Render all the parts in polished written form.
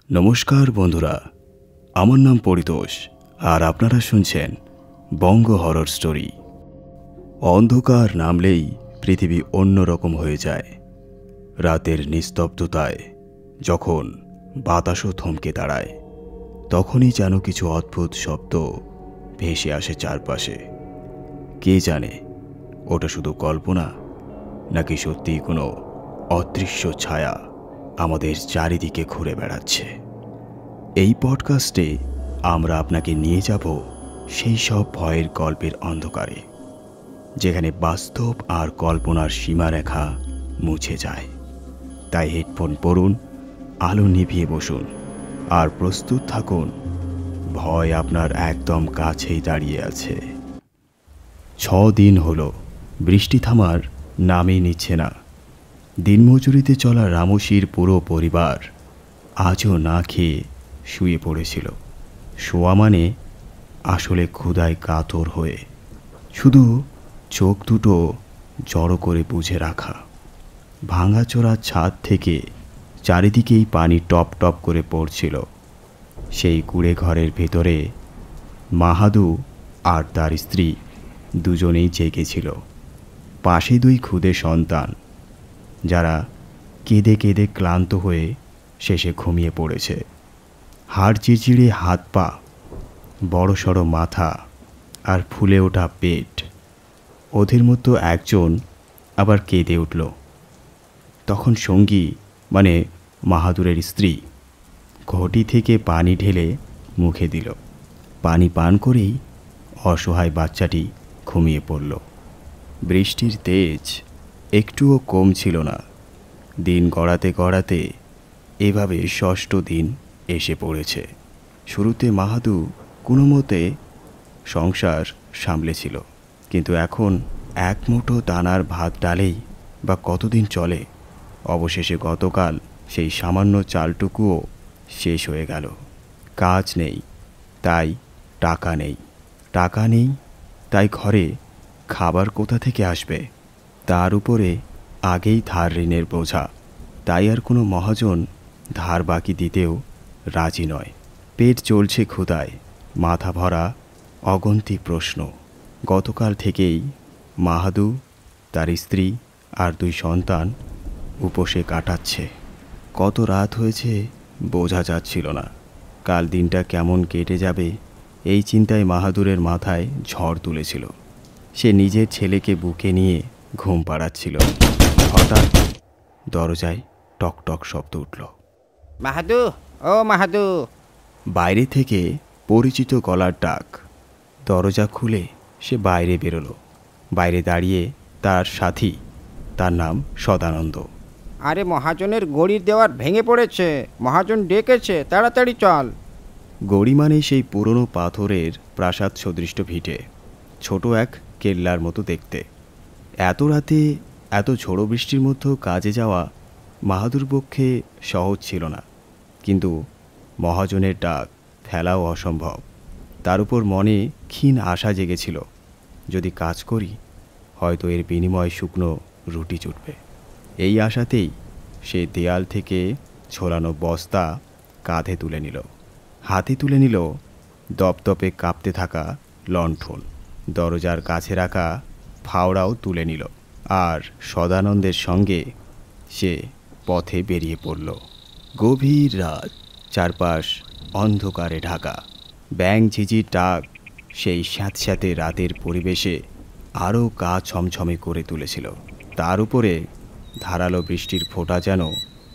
নমস্কার বন্ধুরা, আমার নাম পরিতোষ আর আপনারা শুনছেন বঙ্গ হরর স্টোরি। অন্ধকার নামলেই পৃথিবী অন্যরকম হয়ে যায়। রাতের নিস্তব্ধতায় যখন বাতাসও থমকে দাঁড়ায়, তখনই যেন কিছু অদ্ভুত শব্দ ভেসে আসে চারপাশে। কে জানে ওটা শুধু কল্পনা নাকি সত্যিই কোনো অদৃশ্য ছায়া আমাদের চারিদিকে ঘুরে বেড়াচ্ছে। এই পডকাস্টে আমরা আপনাকে নিয়ে যাব সেই সব ভয়ের গল্পের অন্ধকারে, যেখানে বাস্তব আর কল্পনার সীমারেখা মুছে যায়। তাই হেডফোন পরুন, আলো নিভিয়ে বসুন আর প্রস্তুত থাকুন, ভয় আপনার একদম কাছেই দাঁড়িয়ে আছে। 6 দিন হলো বৃষ্টি থামার নামই নিচ্ছে না। দিনমজুরিতে চলা রামসির পুরো পরিবার আজও না খেয়ে শুয়ে পড়েছিল। শোয়া মানে আসলে ক্ষুধায় কাতর হয়ে শুধু চোখ দুটো জড়ো করে বুঝে রাখা। ভাঙাচোরা ছাদ থেকে চারিদিকেই পানি টপ টপ করে পড়ছিল। সেই কুঁড়ে ঘরের ভেতরে মাহাদু আর তার স্ত্রী দুজনেই জেগেছিল। পাশে 2 ক্ষুদে সন্তান, যারা কেঁদে কেঁদে ক্লান্ত হয়ে শেষে ঘুমিয়ে পড়েছে। হাড় চিরচিড়ে হাত পা, বড়সড় মাথা আর ফুলে ওঠা পেট। ওদের মতো একজন আবার কেঁদে উঠল। তখন সঙ্গী মানে মাহাদুরের স্ত্রী ঘটি থেকে পানি ঢেলে মুখে দিল। পানি পান করেই অসহায় বাচ্চাটি ঘুমিয়ে পড়ল। বৃষ্টির তেজ একটুও কম ছিল না। দিন গড়াতে গড়াতে এভাবে 6ষ্ঠ দিন এসে পড়েছে। শুরুতে মাহাদু কোনো মতে সংসার সামলেছিল, কিন্তু এখন এক মুঠো দানার ভাত ডালেই বা কতদিন চলে। অবশেষে গতকাল সেই সামান্য চালটুকুও শেষ হয়ে গেল। কাজ নেই তাই টাকা নেই, টাকা নেই তাই ঘরে খাবার কোথা থেকে আসবে। তার উপরে আগেই ধার ঋণের বোঝা, তাই আর কোনো মহাজন ধার বাকি দিতেও রাজি নয়। পেট চলছে ক্ষুধায়, মাথা ভরা অগন্তি প্রশ্ন। গতকাল থেকেই মাহাদু, তার স্ত্রী আর 2 সন্তান উপসে কাটাচ্ছে। কত রাত হয়েছে বোঝা যাচ্ছিল না। কাল দিনটা কেমন কেটে যাবে এই চিন্তায় মাহাদুরের মাথায় ঝড় তুলেছিল। সে নিজের ছেলেকে বুকে নিয়ে ঘুম পাড়াচ্ছিল। হঠাৎ দরজায় টক টক শব্দ উঠল। মাহাদু, ও মাহাদু। বাইরে থেকে পরিচিত গলার ডাক। দরজা খুলে সে বাইরে বেরোলো। বাইরে দাঁড়িয়ে তার সাথী, তার নাম সদানন্দ। আরে মহাজনের গড়ির দেওয়ার ভেঙে পড়েছে, মহাজন ডেকেছে, তাড়াতাড়ি চল। গড়ি মানে সেই পুরনো পাথরের প্রাসাদ সদৃষ্ট ভিটে, ছোট এক কেল্লার মতো দেখতে। এত রাতে এত ঝড়ো বৃষ্টির মধ্যেও কাজে যাওয়া মাহাদুর পক্ষে সহজ ছিল না, কিন্তু মহাজনের ডাক ফেলাও অসম্ভব। তার উপর মনে ক্ষীণ আশা জেগেছিল, যদি কাজ করি হয়তো এর বিনিময় শুকনো রুটি জুটবে। এই আশাতেই সে দেয়াল থেকে ঝোলানো বস্তা কাঁধে তুলে নিল। হাতে তুলে নিল দপদপে কাঁপতে থাকা লণ্ঠন। দরজার কাছে রাখা ফাওড়াও তুলে নিল, আর সদানন্দের সঙ্গে সে পথে বেরিয়ে পড়ল। গভীর রাত, চারপাশ অন্ধকারে ঢাকা। ব্যাঙ ঝিঝির ডাক সেই স্যাঁতস্যাঁতে রাতের পরিবেশে আরও গা ছমছমে করে তুলেছিল। তার উপরে ধারালো বৃষ্টির ফোঁটা যেন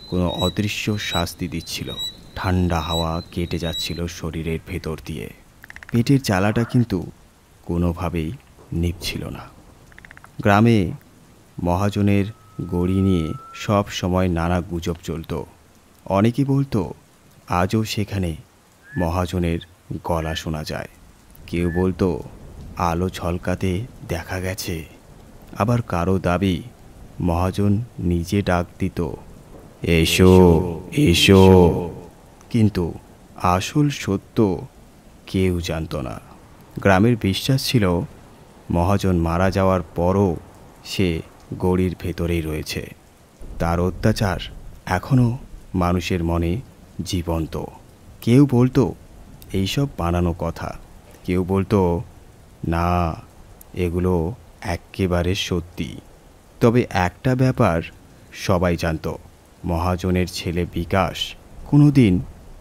কোনো অদৃশ্য শাস্তি দিচ্ছিল। ঠান্ডা হাওয়া কেটে যাচ্ছিল শরীরের ভেতর দিয়ে। পেটের জ্বালাটা কিন্তু কোনোভাবেই নিভছিল না। গ্রামে মহাজনের গড়ি নিয়ে সব সময় নানা গুজব চলত। অনেকে বলতো আজও সেখানে মহাজনের গলা শোনা যায়। কেউ বলতো আলো ঝলকাতে দেখা গেছে। আবার কারো দাবি মহাজন নিজে ডাক দিত, এসো এসো। কিন্তু আসল সত্য কেউ জানত না। গ্রামের বিশ্বাস ছিল মহাজন মারা যাওয়ার পরও সে গড়ির ভেতরেই রয়েছে। তার অত্যাচার এখনও মানুষের মনে জীবন্ত। কেউ বলতো এইসব বানানো কথা, কেউ বলতো না, এগুলো এক্কেবারে সত্যি। তবে একটা ব্যাপার সবাই জানতো, মহাজনের ছেলে বিকাশ কোনোদিন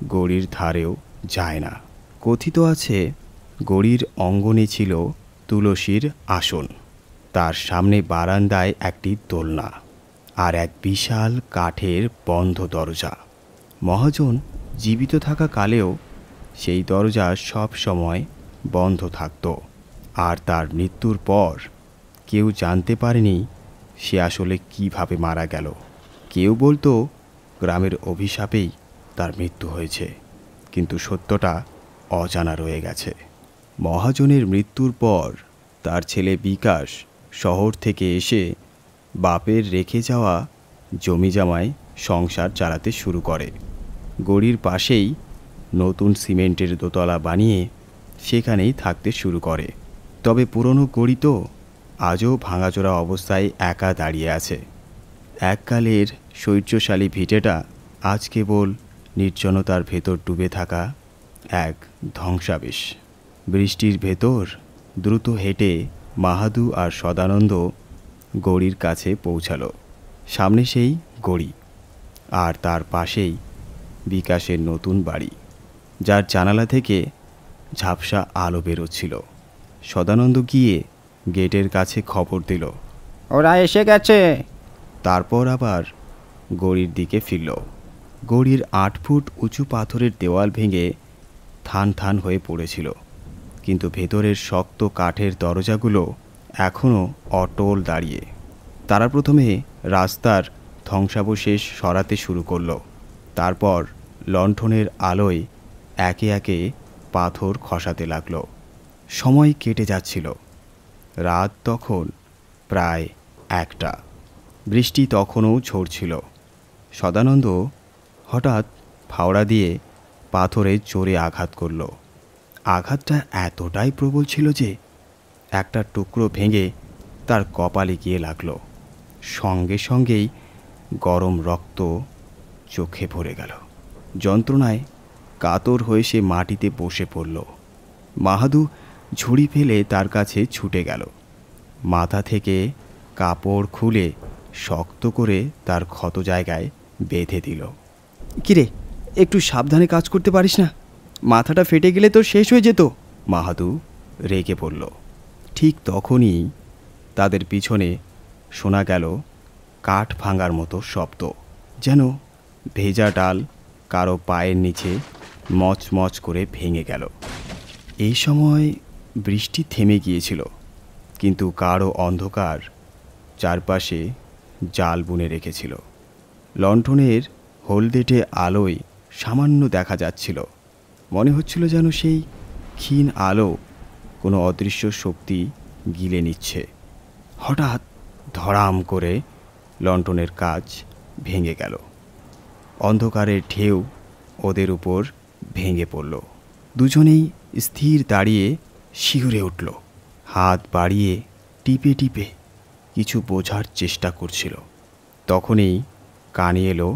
গড়ির ধারেও যায় না। কথিত আছে গড়ির অঙ্গনে ছিল তুলসীর আসন, তার সামনে বারান্দায় একটি দোলনা, আর এক বিশাল কাঠের বন্ধ দরজা। মহাজন জীবিত থাকা কালেও সেই দরজা সব সময় বন্ধ থাকত, আর তার মৃত্যুর পর কেউ জানতে পারেনি সে আসলে কিভাবে মারা গেল। কেউ বলতো গ্রামের অভিশাপেই তার মৃত্যু হয়েছে, কিন্তু সত্যটা অজানা রয়ে গেছে। মহাজনের মৃত্যুর পর তার ছেলে বিকাশ শহর থেকে এসে বাপের রেখে যাওয়া জমিজমায় সংসার চালাতে শুরু করে। গড়ির পাশেই নতুন সিমেন্টের দোতলা বানিয়ে সেখানেই থাকতে শুরু করে। তবে পুরনো গড়ি তো আজও ভাঙাচোরা অবস্থায় একা দাঁড়িয়ে আছে। এককালের শৈর্যশালী ভিটেটা আজ কেবল নির্জনতার ভেতর ডুবে থাকা এক ধ্বংসাবেশ। বৃষ্টির ভেতর দ্রুত হেঁটে মাহাদু আর সদানন্দ গড়ির কাছে পৌঁছালো। সামনে সেই গড়ি, আর তার পাশেই বিকাশের নতুন বাড়ি, যার জানালা থেকে ঝাপসা আলো বেরোচ্ছিল। সদানন্দ গিয়ে গেটের কাছে খবর দিল, ওরা এসে গেছে। তারপর আবার গড়ির দিকে ফিরল। গড়ির 8 ফুট উঁচু পাথরের দেওয়াল ভেঙে থান থান হয়ে পড়েছিল, কিন্তু ভেতরের শক্ত কাঠের দরজাগুলো এখনও অটল দাঁড়িয়ে। তারা প্রথমে রাস্তার ধ্বংসাবশেষ সরাতে শুরু করলো, তারপর লণ্ঠনের আলোয় একে একে পাথর খসাতে লাগলো। সময় কেটে যাচ্ছিল। রাত তখন প্রায় 1টা। বৃষ্টি তখনও ঝরছিল। সদানন্দ হঠাৎ ফাওড়া দিয়ে পাথরে জোরে আঘাত করল। আঘাতটা এতটাই প্রবল ছিল যে একটা টুকরো ভেঙে তার কপালে গিয়ে লাগল। সঙ্গে সঙ্গেই গরম রক্ত চোখে ভরে গেল। যন্ত্রণায় কাতর হয়ে সে মাটিতে বসে পড়ল। মাহাদু ঝুড়ি ফেলে তার কাছে ছুটে গেল। মাথা থেকে কাপড় খুলে শক্ত করে তার ক্ষত জায়গায় বেঁধে দিল। কিরে, একটু সাবধানে কাজ করতে পারিস না? মাথাটা ফেটে গেলে তো শেষ হয়ে যেত। মাহাদু রেগে পড়ল। ঠিক তখনই তাদের পিছনে শোনা গেল কাঠ ভাঙার মতো শব্দ, যেন ভেজা ডাল কারো পায়ের নিচে মচমচ করে ভেঙে গেল। এই সময় বৃষ্টি থেমে গিয়েছিল, কিন্তু কারো অন্ধকার চারপাশে জাল বুনে রেখেছিল। লণ্ঠনের হলদেটে আলোয় সামান্য দেখা যাচ্ছিল। মনে হচ্ছিল যেন সেই ক্ষীণ আলো কোনো অদৃশ্য শক্তি গিলে নিচ্ছে। হঠাৎ ধড়াম করে লণ্ঠনের কাচ ভেঙে গেল। অন্ধকারের ঢেউ ওদের উপর ভেঙে পড়ল। দুজনেই স্থির দাঁড়িয়ে শিউরে উঠল। হাত বাড়িয়ে টিপে টিপে কিছু বোঝার চেষ্টা করছিল। তখনই কানে এলো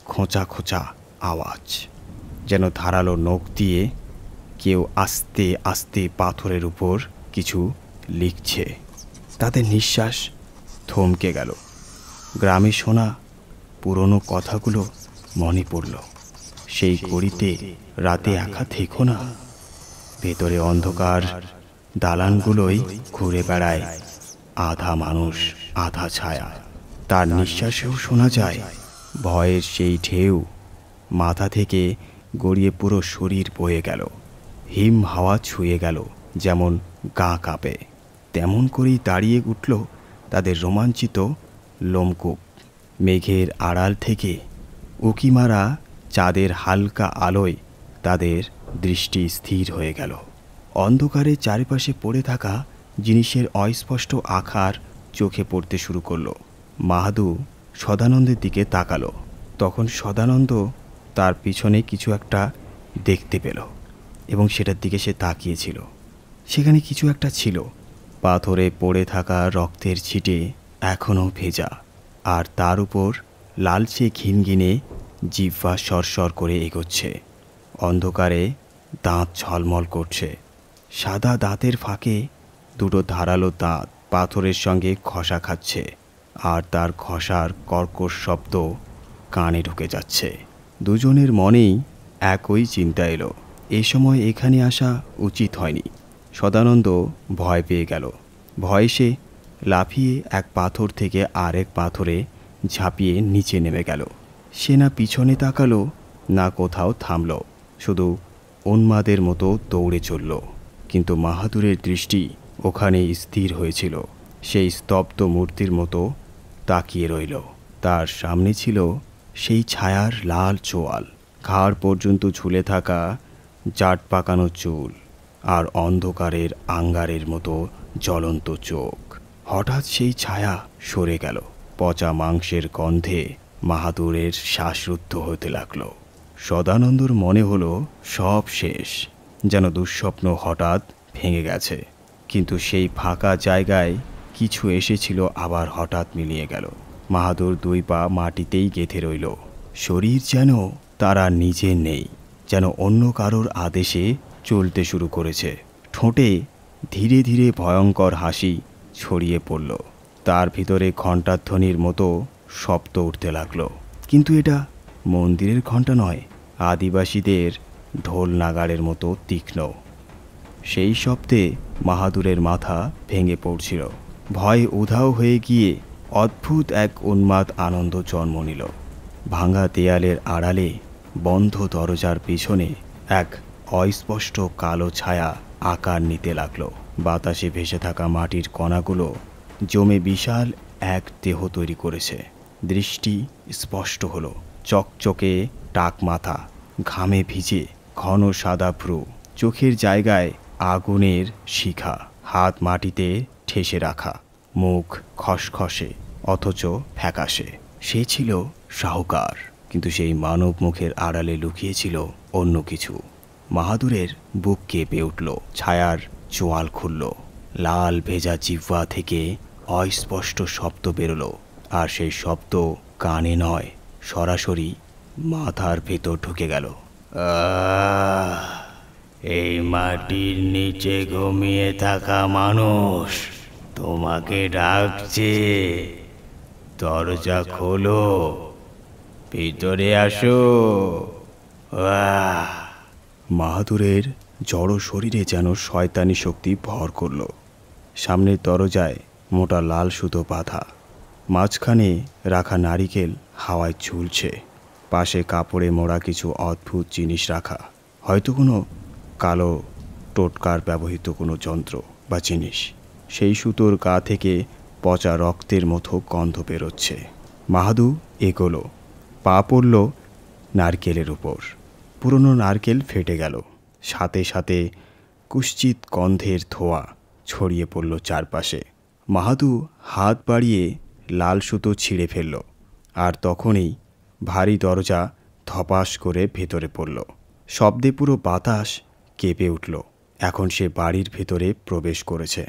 খোঁচা খোঁচা আওয়াজ, যেন ধারালো নখ দিয়ে কেউ আস্তে আস্তে পাথরের উপর কিছু লিখছে। তাদের নিঃশ্বাস থমকে গেল। গ্রামে শোনা পুরনো কথাগুলো মনে পড়ল। সেই গড়িতে রাতে একা থেকো না, ভেতরে অন্ধকার দালানগুলোই ঘুরে বেড়ায় আধা মানুষ আধা ছায়া। তার নিঃশ্বাসেও শোনা যায় ভয়ের সেই ঢেউ। মাথা থেকে গড়িয়ে পুরো শরীর বয়ে গেল। হিম হাওয়া ছুঁয়ে গেল, যেমন গা কাঁপে। তেমন করেই দাঁড়িয়ে উঠল তাদের রোমাঞ্চিত লোমকূপ। মেঘের আড়াল থেকে উঁকি মারা চাঁদের হালকা আলোয় তাদের দৃষ্টি স্থির হয়ে গেল। অন্ধকারে চারিপাশে পড়ে থাকা জিনিসের অস্পষ্ট আকার চোখে পড়তে শুরু করলো। মাহাদু সদানন্দের দিকে তাকালো। তখন সদানন্দ তার পিছনে কিছু একটা দেখতে পেল, এবং সেটার দিকে সে তাকিয়েছিল। সেখানে কিছু একটা ছিল। পাথরে পড়ে থাকা রক্তের ছিটে এখনও ভেজা, আর তার উপর লালচে ঘিনঘিনে জিহ্বা সরসর করে এগোচ্ছে। অন্ধকারে দাঁত ঝলমল করছে। সাদা দাঁতের ফাঁকে দুটো ধারালো দাঁত পাথরের সঙ্গে ঘষা খাচ্ছে, আর তার ঘষার কর্কশ শব্দ কানে ঢুকে যাচ্ছে। দুজনের মনেই একই চিন্তা এলো, এ সময় এখানে আসা উচিত হয়নি। সদানন্দ ভয় পেয়ে গেল। ভয়ে সে লাফিয়ে এক পাথর থেকে আরেক পাথরে ঝাঁপিয়ে নিচে নেমে গেল। সে না পিছনে তাকালো, না কোথাও থামল, শুধু উন্মাদের মতো দৌড়ে চলল। কিন্তু বাহাদুরের দৃষ্টি ওখানেই স্থির হয়েছিল। সেই স্তব্ধ মূর্তির মতো তাকিয়ে রইল। তার সামনে ছিল সেই ছায়ার লাল চোয়াল, ঘাড় পর্যন্ত ঝুলে থাকা জাট পাকানো চুল, আর অন্ধকারের আঙ্গারের মতো জ্বলন্ত চোখ। হঠাৎ সেই ছায়া সরে গেল। পচা মাংসের গন্ধে বাহাদুরের শ্বাসরুদ্ধ হতে লাগলো। সদানন্দর মনে হলো সব শেষ, যেন দুঃস্বপ্ন হঠাৎ ভেঙে গেছে। কিন্তু সেই ফাঁকা জায়গায় কিছু এসেছিল, আবার হঠাৎ মিলিয়ে গেল। বাহাদুর দুই পা মাটিতেই গেঁথে রইল। শরীর যেন তারা নিজে নেই, যেন অন্য কারোর আদেশে চলতে শুরু করেছে। ঠোঁটে ধীরে ধীরে ভয়ঙ্কর হাসি ছড়িয়ে পড়ল। তার ভিতরে ঘণ্টাধ্বনির মতো শব্দ উঠতে লাগলো। কিন্তু এটা মন্দিরের ঘণ্টা নয়, আদিবাসীদের ঢোল নাগাড়ের মতো তীক্ষ্ণ। সেই শব্দে বাহাদুরের মাথা ভেঙে পড়ছিল। ভয় উধাও হয়ে গিয়ে অদ্ভুত এক উন্মাদ আনন্দ জন্ম নিল। ভাঙা দেয়ালের আড়ালে, বন্ধ দরজার পিছনে এক অস্পষ্ট কালো ছায়া আকার নিতে লাগলো। বাতাসে ভেসে থাকা মাটির কণাগুলো জমে বিশাল এক দেহ তৈরি করেছে। দৃষ্টি স্পষ্ট হলো। চকচকে টাক মাথা, ঘামে ভিজে ঘন সাদা ভ্রু, চোখের জায়গায় আগুনের শিখা, হাত মাটিতে ঠেসে রাখা, মুখ খসখসে অথচ ফ্যাকাশে। সে ছিল শাহুকার, কিন্তু সেই মানব মুখের আড়ালে লুকিয়েছিল অন্য কিছু। বাহাদুরের বুক কেঁপে উঠল। ছায়ার চোয়াল খুলল। লাল ভেজা জিহ্বা থেকে অস্পষ্ট শব্দ বেরোলো, আর সেই শব্দ কানে নয়, সরাসরি মাথার ভেতর ঢুকে গেল। এই মাটির নিচে ঘুমিয়ে থাকা মানুষ তোমাকে ডাকছে, দরজা খোলো, ভিতরে আসো। বাহাদুরের জড় শরীরে যেন শয়তানি শক্তি ভর করল। সামনের দরজায় মোটা লাল সুতো বাঁধা, মাঝখানে রাখা নারিকেল হাওয়ায় ঝুলছে। পাশে কাপড়ে মোড়া কিছু অদ্ভুত জিনিস রাখা, হয়তো কোনো কালো টোটকার ব্যবহৃত কোনো যন্ত্র বা জিনিস। সেই সুতোর গা থেকে পচা রক্তের মতো গন্ধ বেরোচ্ছে। বাহাদু এগোলো, পা পড়ল নারকেলের উপর। পুরনো নারকেল ফেটে গেল। সাথে সাথে কুৎসিত গন্ধের ধোঁয়া ছড়িয়ে পড়ল চারপাশে। বাহাদু হাত বাড়িয়ে লাল সুতো ছিঁড়ে ফেলল, আর তখনই ভারী দরজা ধপাস করে ভেতরে পড়ল। শব্দে পুরো বাতাস কেঁপে উঠল। এখন সে বাড়ির ভেতরে প্রবেশ করেছে।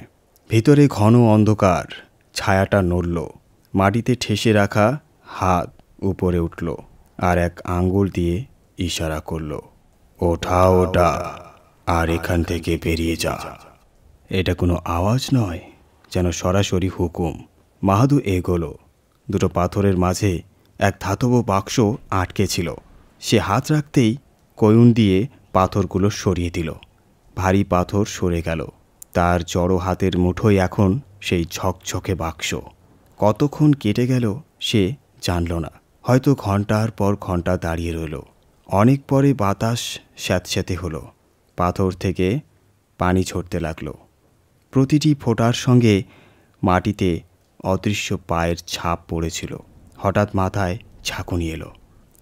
ভেতরে ঘন অন্ধকার। ছায়াটা নড়ল। মাটিতে ঠেসে রাখা হাত উপরে উঠল, আর এক আঙ্গুল দিয়ে ইশারা করল, ওঠা ওঠা, আর এখান থেকে বেরিয়ে যা। এটা কোনো আওয়াজ নয়, যেন সরাসরি হুকুম। বাহাদু এগোলো। দুটো পাথরের মাঝে এক ধাতব বাক্স আটকে ছিল। সে হাত রাখতেই কয়ুন দিয়ে পাথরগুলো সরিয়ে দিল। ভারী পাথর সরে গেল। তার জড়ো হাতের মুঠোয় এখন সেই ঝকঝকে বাক্স। কতক্ষণ কেটে গেল সে জানল না। হয়তো ঘন্টার পর ঘন্টা দাঁড়িয়ে রইল। অনেক পরে বাতাস স্যাঁতস্যাঁতে হলো। পাথর থেকে পানি ঝরতে লাগলো। প্রতিটি ফোঁটার সঙ্গে মাটিতে অদৃশ্য পায়ের ছাপ পড়েছিল। হঠাৎ মাথায় ঝাঁকুনি এলো।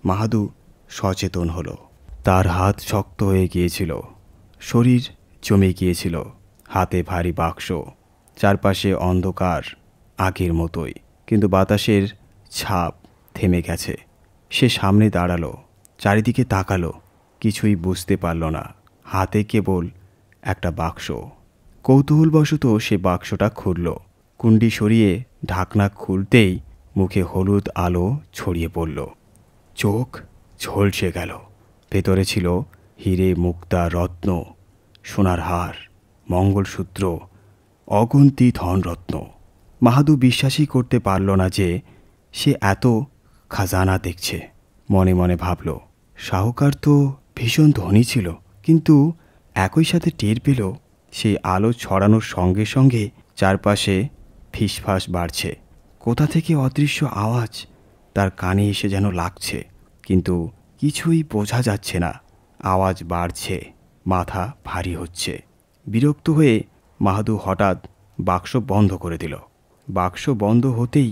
বাহাদু সচেতন হলো। তার হাত শক্ত হয়ে গিয়েছিল, শরীর জমে গিয়েছিল। হাতে ভারী বাক্স, চারপাশে অন্ধকার আগের মতোই, কিন্তু বাতাসের ছাপ থেমে গেছে। সে সামনে দাঁড়ালো, চারিদিকে তাকালো, কিছুই বুঝতে পারল না। হাতে কেবল একটা বাক্স। কৌতূহলবশত সে বাক্সটা খুলল। কুণ্ডি সরিয়ে ঢাকনা খুলতেই মুখে হলুদ আলো ছড়িয়ে পড়ল। চোখ ঝলসে গেল। ভেতরে ছিল হিরে, মুক্তা, রত্ন, সোনার হার, মঙ্গলসূত্র, অগুন্তি ধনরত্ন। মাহাদু বিশ্বাসই করতে পারল না যে সে এত খাজানা দেখছে। মনে মনে ভাবল, শাহুকার তো ভীষণ ধনী ছিল, কিন্তু একই সাথে টের পেল সেই আলো ছড়ানোর সঙ্গে সঙ্গে চারপাশে ফিসফাস বাড়ছে। কোথা থেকে অদৃশ্য আওয়াজ তার কানে এসে যেন লাগছে, কিন্তু কিছুই বোঝা যাচ্ছে না। আওয়াজ বাড়ছে, মাথা ভারী হচ্ছে। বিরক্ত হয়ে মাহাদু হঠাৎ বাক্স বন্ধ করে দিল। বাক্স বন্ধ হতেই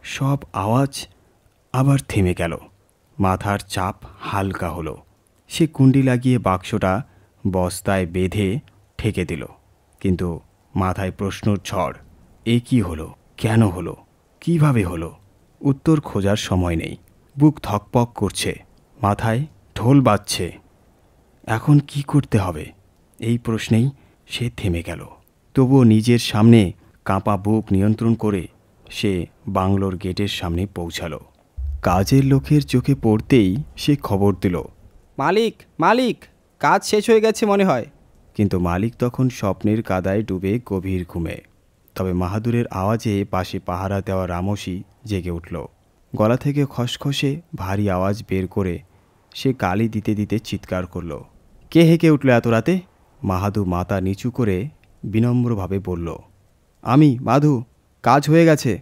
সব আওয়াজ আবার থেমে গেল। মাথার চাপ হালকা হলো। সে কুণ্ডি লাগিয়ে বাক্সটা বস্তায় বেঁধে ঠেকে দিল। কিন্তু মাথায় প্রশ্নর ঝড়। এ কি হলো? কেন হলো? কিভাবে হলো? উত্তর খোঁজার সময় নেই। বুক ধকপক করছে, মাথায় ঢোল বাজছে। এখন কি করতে হবে? এই প্রশ্নেই সে থেমে গেল। তবুও নিজের সামনে কাঁপা বুক নিয়ন্ত্রণ করে সে বাংলোর গেটের সামনে পৌঁছালো। কাজের লোকের চোখে পড়তেই সে খবর দিল, মালিক, মালিক, কাজ শেষ হয়ে গেছে মনে হয়। কিন্তু মালিক তখন স্বপ্নের কাদায় ডুবে গভীর ঘুমে। তবে মাহাদুরের আওয়াজে পাশে পাহারা দেওয়া রামসি জেগে উঠল। গলা থেকে খসখসে ভারী আওয়াজ বের করে সে গালি দিতে দিতে চিৎকার করল, কে হেঁকে উঠল এত রাতে? মাহাদু মাথা নিচু করে বিনম্রভাবে বলল, আমি মাধু, কাজ হয়ে গেছে,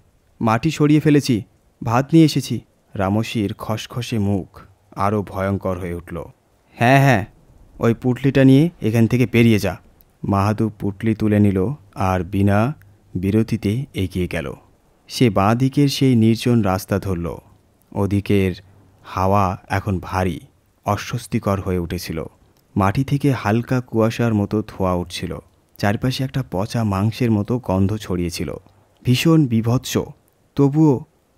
মাটি সরিয়ে ফেলেছি, ভাত নিয়ে এসেছি। রামসির খসখসে মুখ আরও ভয়ঙ্কর হয়ে উঠল। হ্যাঁ হ্যাঁ, ওই পুটলিটা নিয়ে এখান থেকে বেরিয়ে যা। মাহাদু পুটলি তুলে নিল আর বিনা বিরতিতে এগিয়ে গেল। সে বাঁ দিকের সেই নির্জন রাস্তা ধরল। ওদিকের হাওয়া এখন ভারী, অস্বস্তিকর হয়ে উঠেছিল। মাটি থেকে হালকা কুয়াশার মতো ধোঁয়া উঠছিল। চারপাশে একটা পচা মাংসের মতো গন্ধ ছড়িয়েছিল, ভীষণ বিভৎস। তবুও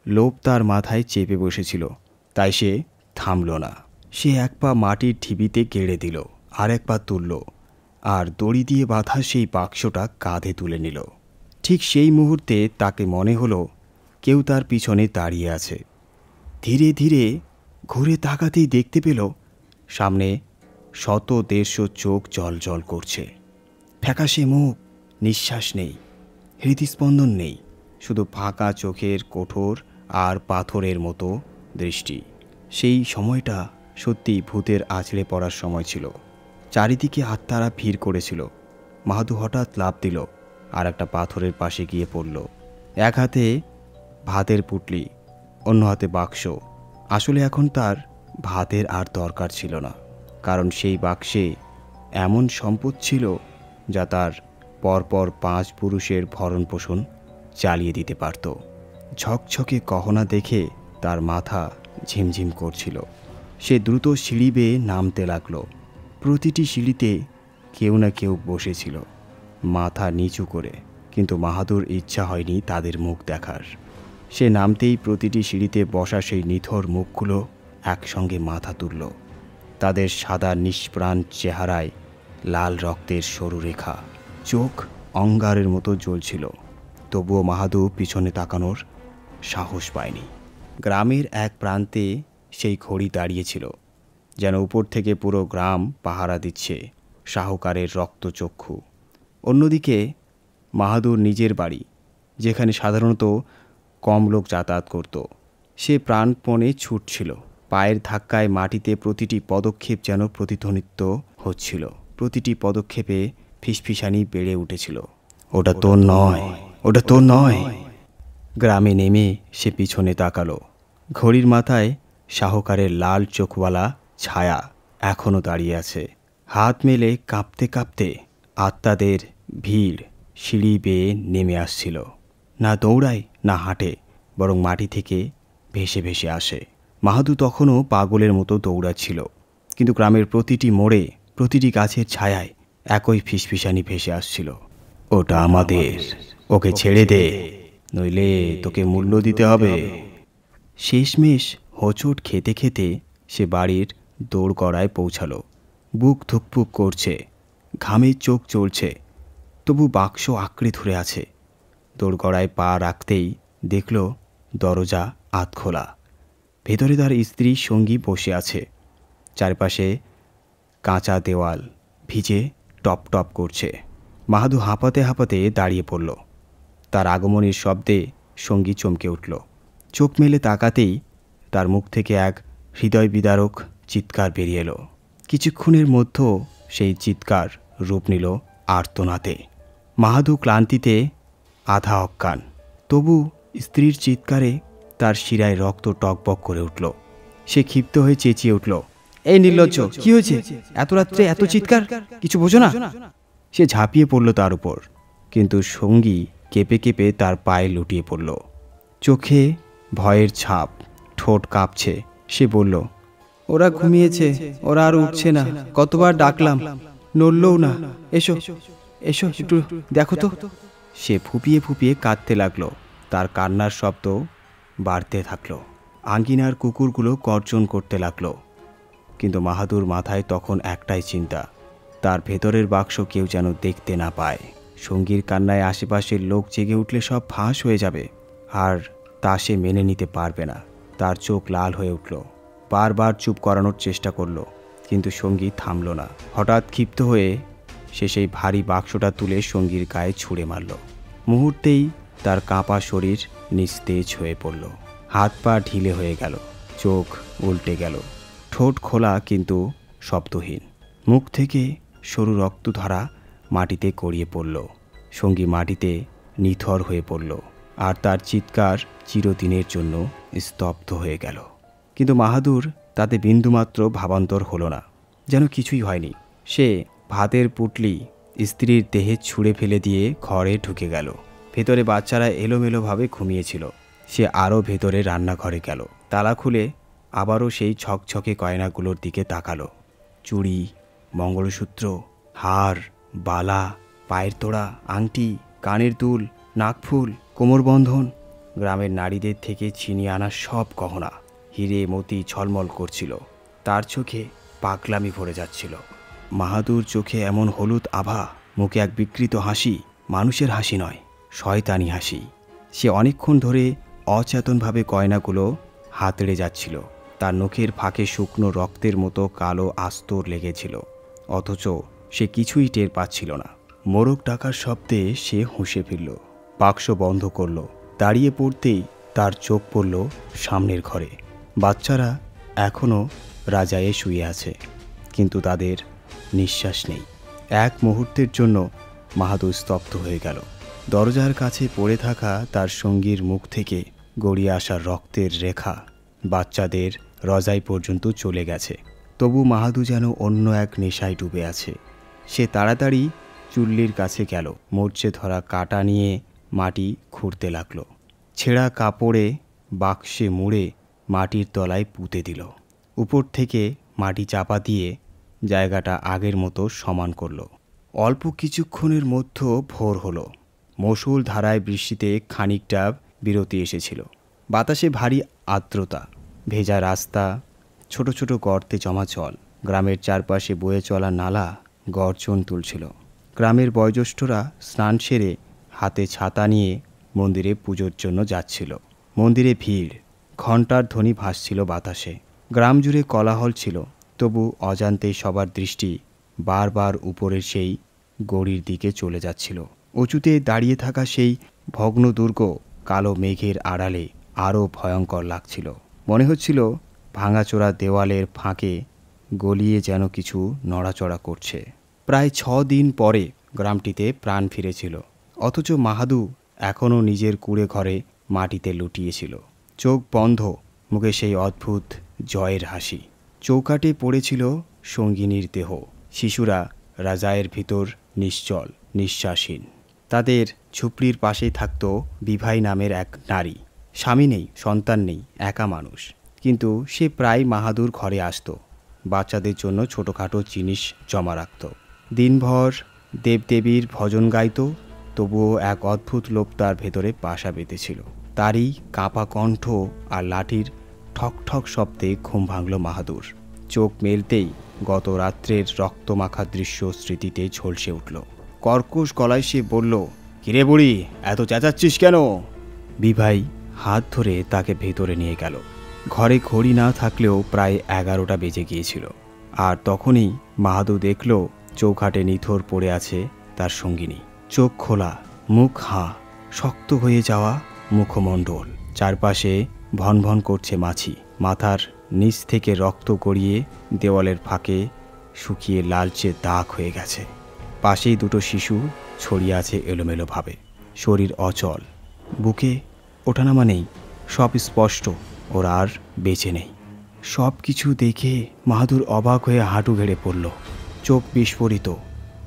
লোভ তার মাথায় চেপে বসেছিল, তাই সে থামল না। সে এক পা মাটির ঢিবিতে গেড়ে দিল, আর এক পা তুলল, আর দড়ি দিয়ে বাঁধা সেই বাক্সটা কাঁধে তুলে নিল। ঠিক সেই মুহূর্তে তাকে মনে হলো কেউ তার পিছনে দাঁড়িয়ে আছে। ধীরে ধীরে ঘুরে তাকাতেই দেখতে পেল সামনে 100-150 চোখ জল করছে। ফ্যাকাশে মুখ, নিঃশ্বাস নেই, হৃদস্পন্দন নেই, শুধু ফাঁকা চোখের কঠোর আর পাথরের মতো দৃষ্টি। সেই সময়টা সত্যি ভূতের আছড়ে পড়ার সময় ছিল। চারিদিকে আত্মারা ভিড় করেছিল। মাহাদু হঠাৎ লাফ দিল আর একটা পাথরের পাশে গিয়ে পড়ল। এক হাতে ভাতের পুটলি, অন্য হাতে বাক্স। আসলে এখন তার ভাতের আর দরকার ছিল না, কারণ সেই বাক্সে এমন সম্পদ ছিল যা তার পরপর 5 পুরুষের ভরণ পোষণ চালিয়ে দিতে পারত। ঝকঝকে গহনা দেখে তার মাথা ঝিমঝিম করছিল। সে দ্রুত সিঁড়ি বেয়ে নামতে লাগল। প্রতিটি সিঁড়িতে কেউ না কেউ বসেছিল, মাথা নিচু করে, কিন্তু মাহাদুর ইচ্ছা হয়নি তাদের মুখ দেখার। সে নামতেই প্রতিটি সিঁড়িতে বসা সেই নিথর মুখগুলো একসঙ্গে মাথা তুলল। তাদের সাদা নিষ্প্রাণ চেহারায় লাল রক্তের সরু রেখা, চোখ অঙ্গারের মতো জ্বলছিল। তবুও মাহাদু পিছনে তাকানোর সাহস পায়নি। গ্রামের এক প্রান্তে সেই ঘড়ি দাঁড়িয়েছিল, যেন উপর থেকে পুরো গ্রাম পাহারা দিচ্ছে শাহুকারের রক্তচক্ষু। অন্যদিকে মাহাদুর নিজের বাড়ি, যেখানে সাধারণত কম লোক যাতায়াত করত, সে প্রাণপণে ছুটছিল। পায়ের ধাক্কায় মাটিতে প্রতিটি পদক্ষেপ যেন প্রতিধ্বনিত হচ্ছিল। প্রতিটি পদক্ষেপে ফিসফিসানি বেড়ে উঠেছিল, ওটা তোর নয়, ওটা তোর নয়। গ্রামে নেমে সে পিছনে তাকালো। ঘড়ির মাথায় শাহুকারের লাল চোখওয়ালা ছায়া এখনও দাঁড়িয়ে আছে, হাত মেলে কাঁপতে কাঁপতে। আত্মাদের ভিড় সিঁড়ি বেয়ে নেমে আসছিল, না দৌড়ায় না হাঁটে, বরং মাটি থেকে ভেসে ভেসে আসে। মাহাদু তখনও পাগলের মতো দৌড়াচ্ছিল, কিন্তু গ্রামের প্রতিটি মোড়ে, প্রতিটি গাছের ছায়ায় একই ফিসফিসানি ভেসে আসছিল, ওটা আমাদের, ওকে ছেড়ে দে, নইলে তোকে মূল্য দিতে হবে। শেষমেশ হোঁচট খেতে খেতে সে বাড়ির দোরগড়ায় পৌঁছালো। বুক ধুকপুক করছে, ঘামে চোখ চলছে, তবু বাক্স আঁকড়ে ধরে আছে। দোরগড়ায় পা রাখতেই দেখল দরজা আধখোলা। ভেতরে তার স্ত্রী সঙ্গী বসে আছে। চারপাশে কাঁচা দেওয়াল ভিজে টপ টপ করছে। মাহাদু হাঁপাতে হাঁপাতে দাঁড়িয়ে পড়ল। তার আগমনের শব্দে সঙ্গী চমকে উঠল। চোখ মেলে তাকাতেই তার মুখ থেকে এক হৃদয় বিদারক চিৎকার বেরিয়ে এলো। কিছুক্ষণের মধ্যে সেই চিৎকার রূপ নিল আর্তনাদে। মাহাদু ক্লান্তিতে আধা অজ্ঞান, তবু স্ত্রীর চিৎকারে তার শিরায় রক্ত টকবক করে উঠল। সে ক্ষিপ্ত হয়ে চেঁচিয়ে উঠল, এই নির্লজ্জ, কি হয়েছে? এত রাত্রে এত চিৎকার, কিছু বোঝো না? সে ঝাঁপিয়ে পড়ল তার উপর, কিন্তু সঙ্গী কেঁপে কেঁপে তার পায়ে লুটিয়ে পড়ল। চোখে ভয়ের ছাপ, ঠোঁট কাঁপছে। সে বলল, ওরা ঘুমিয়েছে, ওরা আর উঠছে না। কতবার ডাকলাম, নড়লও না। এসো এসো, একটু দেখো তো। সে ফুপিয়ে ফুপিয়ে কাঁদতে লাগলো। তার কান্নার শব্দ বাড়তে থাকলো। আঙ্গিনার কুকুরগুলো গর্জন করতে লাগলো। কিন্তু মাহাদুর মাথায় তখন একটাই চিন্তা, তার ভেতরের বাক্স কেউ যেন দেখতে না পায়। সঙ্গীর কান্নায় আশেপাশের লোক জেগে উঠলে সব ফাঁস হয়ে যাবে, আর তা সে মেনে নিতে পারবে না। তার চোখ লাল হয়ে উঠল। বারবার চুপ করানোর চেষ্টা করলো, কিন্তু সঙ্গী থামল না। হঠাৎ ক্ষিপ্ত হয়ে সে সেই ভারী বাক্সটা তুলে সঙ্গীর গায়ে ছুঁড়ে মারল। মুহূর্তেই তার কাঁপা শরীর নিস্তেজ হয়ে পড়ল। হাত পা ঢিলে হয়ে গেল, চোখ উল্টে গেল, ঠোঁট খোলা কিন্তু শব্দহীন। মুখ থেকে সরু রক্তধারা মাটিতে গড়িয়ে পড়ল। সঙ্গী মাটিতে নিথর হয়ে পড়ল, আর তার চিৎকার চিরদিনের জন্য স্তব্ধ হয়ে গেল। কিন্তু মাহাদুর তাতে বিন্দুমাত্র ভাবান্তর হলো না, যেন কিছুই হয়নি। সে ভাতের পুটলি স্ত্রীর দেহে ছুঁড়ে ফেলে দিয়ে ঘরে ঢুকে গেল। ভেতরে বাচ্চারা এলোমেলোভাবে ঘুমিয়েছিল। সে আরও ভেতরে রান্নাঘরে গেল। তালা খুলে আবারও সেই ছকছকে গয়নাগুলোর দিকে তাকালো। চুড়ি, মঙ্গলসূত্র, হার, বালা, পায়ের তোড়া, আংটি, কানের দুল, নাকফুল, কোমরবন্ধন, গ্রামের নারীদের থেকে ছিনিয়ে আনা সব গহনা হিরে মতি ঝলমল করছিল। তার চোখে পাগলামি ভরে যাচ্ছিল। মাহাদুর চোখে এমন হলুদ আভা, মুখে এক বিকৃত হাসি, মানুষের হাসি নয়, শয়তানি হাসি। সে অনেকক্ষণ ধরে অচেতনভাবে গয়নাগুলো হাতড়ে যাচ্ছিল। তার নখের ফাঁকে শুকনো রক্তের মতো কালো আস্তর লেগেছিল, অথচ সে কিছুই টের পাচ্ছিল না। মোরগ ডাকার শব্দে সে হুঁশে ফিরল। বাক্স বন্ধ করল। দাঁড়িয়ে পড়তেই তার চোখ পড়ল সামনের ঘরে। বাচ্চারা এখনও রাজায়ে শুয়ে আছে, কিন্তু তাদের নিঃশ্বাস নেই। এক মুহূর্তের জন্য মাহাদুর স্তব্ধ হয়ে গেল। দরজার কাছে পড়ে থাকা তার সঙ্গীর মুখ থেকে গড়িয়ে আসা রক্তের রেখা বাচ্চাদের রজাই পর্যন্ত চলে গেছে। তবু মাহাদু যেন অন্য এক নেশায় ডুবে আছে। সে তাড়াতাড়ি চুল্লির কাছে গেল। মরচে ধরা কাঁটা নিয়ে মাটি খুঁড়তে লাগলো। ছেঁড়া কাপড়ে বাক্সে মুড়ে মাটির তলায় পুঁতে দিল। উপর থেকে মাটি চাপা দিয়ে জায়গাটা আগের মতো সমান করল। অল্প কিছুক্ষণের মধ্যে ভোর হলো। মশূল ধারায় বৃষ্টিতে খানিকটা বিরতি এসেছিল। বাতাসে ভারী আর্দ্রতা, ভেজা রাস্তা, ছোট ছোট গর্তে জমা জল, গ্রামের চারপাশে বয়ে চলা নালা গর্জন তুলছিল। গ্রামের বয়োজ্যেষ্ঠরা স্নান সেরে হাতে ছাতা নিয়ে মন্দিরে পুজোর জন্য যাচ্ছিল। মন্দিরে ভিড়, ঘণ্টার ধ্বনি ভাসছিল বাতাসে। গ্রাম জুড়ে কোলাহল ছিল, তবু অজান্তেই সবার দৃষ্টি বারবার উপরের সেই গড়ির দিকে চলে যাচ্ছিল। উঁচুতে দাঁড়িয়ে থাকা সেই ভগ্ন দুর্গ কালো মেঘের আড়ালে আরও ভয়ঙ্কর লাগছিল। মনে হচ্ছিল ভাঙাচোরা দেওয়ালের ফাঁকে গলিয়ে যেন কিছু নড়াচড়া করছে। প্রায় 6 দিন পরে গ্রামটিতে প্রাণ ফিরেছিল, অথচ মাহাদু এখনও নিজের কুঁড়ে ঘরে মাটিতে লুটিয়েছিল। চোখ বন্ধ, মুখে সেই অদ্ভুত জয়ের হাসি। চৌকাঠে পড়েছিল সঙ্গিনীর দেহ। শিশুরা রাজায়ের ভিতর নিশ্চল, নিঃশ্বাসহীন। তাদের ঝুপড়ির পাশেই থাকত বিভাই নামের এক নারী। স্বামী নেই, সন্তান নেই, একা মানুষ। কিন্তু সে প্রায় মাহাদুর ঘরে আসত, বাচ্চাদের জন্য ছোটোখাটো জিনিস জমা রাখত। দিনভর দেবদেবীর ভজন গাইত, তবুও এক অদ্ভুত লোভ তার ভেতরে বাসা বেঁধেছিল। তারই কাঁপা কণ্ঠ আর লাঠির ঠক ঠক শব্দে ঘুম ভাঙল মাহাদুর। চোখ মেলতেই গত রাত্রের রক্তমাখা দৃশ্য স্মৃতিতে ঝলসে উঠল। কর্কশ গলায় সে বলল, কিরে বুড়ি, এত চেঁচাচ্ছিস কেন? বিভাই হাত ধরে তাকে ভেতরে নিয়ে গেল। ঘরে ঘড়ি না থাকলেও প্রায় 11টা বেজে গিয়েছিল। আর তখনই মাহাদু দেখল চৌখাটে নিথর পড়ে আছে তার সঙ্গিনী। চোখ খোলা, মুখ হাঁ, শক্ত হয়ে যাওয়া মুখমণ্ডল, চারপাশে ভনভন করছে মাছি। মাথার নিচ থেকে রক্ত গড়িয়ে দেওয়ালের ফাঁকে শুকিয়ে লালচে দাগ হয়ে গেছে। পাশেই দুটো শিশু ছড়িয়ে আছে এলোমেলোভাবে, শরীর অচল, বুকে ওঠানামা নেই, সব স্পষ্ট, ওরা আর বেঁচে নেই। সব কিছু দেখে মাহাদুর অবাক হয়ে হাঁটু গেড়ে পড়ল। চোখ বিস্ফোরিত,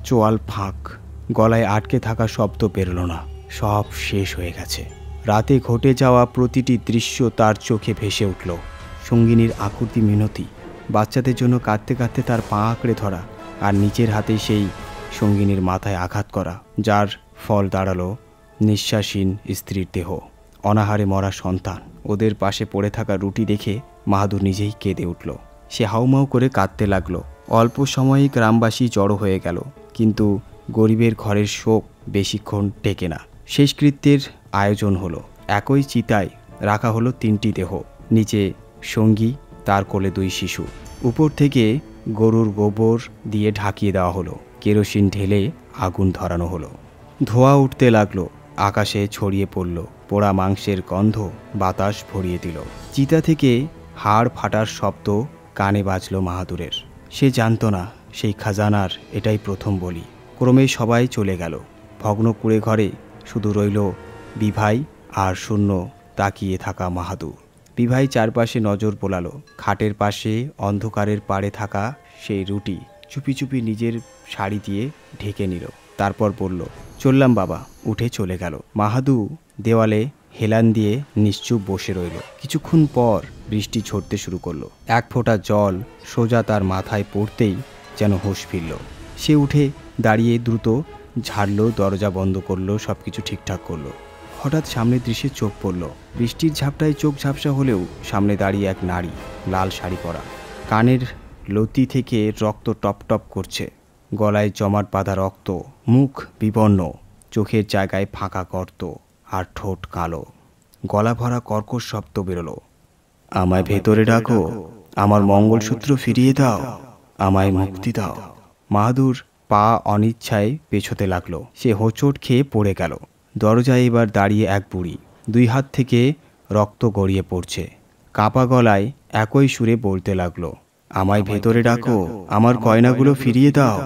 চোয়াল ফাঁক, গলায় আটকে থাকা শব্দ বেরোল না। সব শেষ হয়ে গেছে। রাতে ঘটে যাওয়া প্রতিটি দৃশ্য তার চোখে ভেসে উঠল। সঙ্গিনীর আকুতি মিনতি, বাচ্চাদের জন্য কাঁদতে কাঁদতে তার পা আঁকড়ে ধরা, আর নিচের হাতে সেই সঙ্গিনীর মাথায় আঘাত করা, যার ফল দাঁড়ালো নিঃশ্বাসহীন স্ত্রীর দেহ, অনাহারে মরা সন্তান। ওদের পাশে পড়ে থাকা রুটি দেখে মাহাদুর নিজেই কেঁদে উঠল। সে হাউমাউ করে কাঁদতে লাগলো। অল্প সময়েই গ্রামবাসী জড়ো হয়ে গেল, কিন্তু গরিবের ঘরের শোক বেশিক্ষণ টেকে না। শেষকৃত্যের আয়োজন হলো। একই চিতায় রাখা হলো 3টি দেহ, নিচে সঙ্গী, তার কোলে 2 শিশু। উপর থেকে গরুর গোবর দিয়ে ঢাকিয়ে দেওয়া হলো। কেরোসিন ঢেলে আগুন ধরানো হলো। ধোঁয়া উঠতে লাগলো, আকাশে ছড়িয়ে পড়ল। পোড়া মাংসের গন্ধ বাতাস ভরিয়ে দিল। চিতা থেকে হাড় ফাটার শব্দ কানে বাজল মাহাদুরের। সে জানত না সেই খাজানার এটাই প্রথম বলি। ক্রমে সবাই চলে গেল। ভগ্ন কুড়ে ঘরে শুধু রইল বিভাই আর শূন্য তাকিয়ে থাকা মাহাদুর। বিভাই চারপাশে নজর বোলালো। খাটের পাশে অন্ধকারের পাড়ে থাকা সেই রুটি চুপি চুপি নিজের শাড়ি দিয়ে ঢেকে নিল। তারপর বলল, চললাম বাবা। উঠে চলে গেল। মাহাদু দেওয়ালে হেলান দিয়ে নিশ্চুপ বসে রইল। কিছুক্ষণ পর বৃষ্টি ঝরতে শুরু করলো। এক ফোঁটা জল সোজা তার মাথায় পড়তেই যেন হুঁশ ফিরল। সে উঠে দাঁড়িয়ে দ্রুত ঝাড়ল, দরজা বন্ধ করলো, সব কিছু ঠিকঠাক করলো। হঠাৎ সামনের দৃশ্যে চোখ পড়ল। বৃষ্টির ঝাপটায় চোখ ঝাপসা হলেও সামনে দাঁড়িয়ে এক নারী, লাল শাড়ি পরা, কানের লতি থেকে রক্ত টপ টপ করছে, গলায় জমাট বাঁধা রক্ত, মুখ বিবর্ণ, চোখের জায়গায় ফাঁকা গর্ত, আর ঠোঁট কালো। গলা ভরা কর্কশ শব্দ বেরোলো, আমায় ভেতরে ডাকো, আমার মঙ্গলসূত্র ফিরিয়ে দাও, আমায় মুক্তি দাও। মাহাদুর পা অনিচ্ছায় পেছোতে লাগলো। সে হোঁচট খেয়ে পড়ে গেল। দরজায় এবার দাঁড়িয়ে এক বুড়ি, 2 হাত থেকে রক্ত গড়িয়ে পড়ছে। কাঁপা গলায় একই সুরে বলতে লাগলো, আমায় ভেতরে ডাকো, আমার গয়নাগুলো ফিরিয়ে দাও।